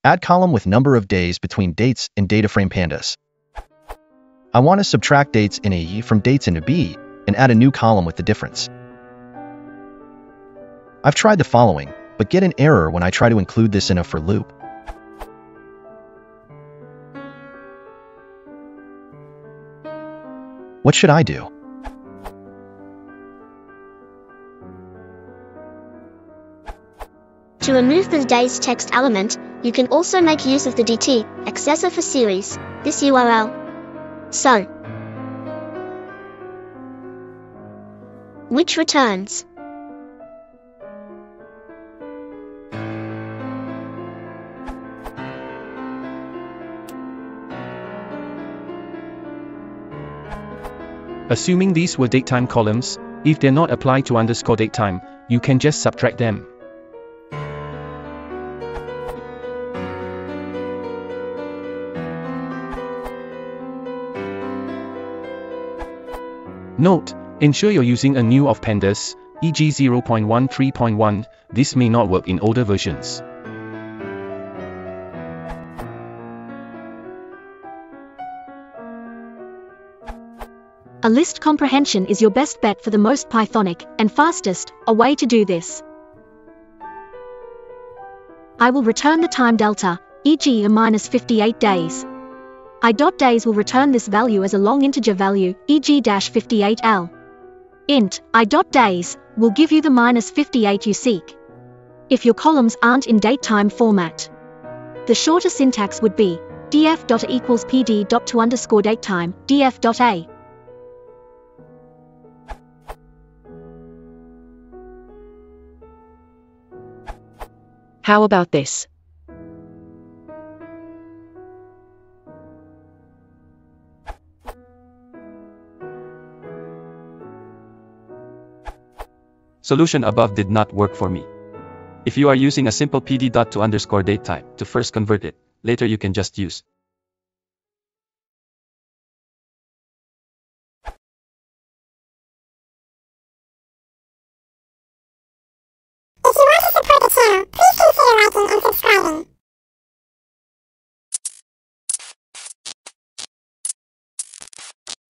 Add column with number of days between dates in DataFrame Pandas. I want to subtract dates in A from dates in B and add a new column with the difference. I've tried the following, but get an error when I try to include this in a for loop. What should I do? To remove the days text element, you can also make use of the DT accessor for series, this URL. So, which returns Assuming these were datetime columns, if they're not applied to underscore datetime, you can just subtract them. Note: ensure you're using a new of Pandas, e.g. 0.13.1, this may not work in older versions. A list comprehension is your best bet for the most Pythonic and fastest way to do this. I will return the time delta, e.g. a -58 days. I.days will return this value as a long integer value, e.g. -58l. Int I.days will give you the -58 you seek. If your columns aren't in datetime format, the shorter syntax would be df.equals pd.to_datetime, df.a. How about this? Solution above did not work for me. If you are using a simple pd.to_datetime to first convert it, later you can just use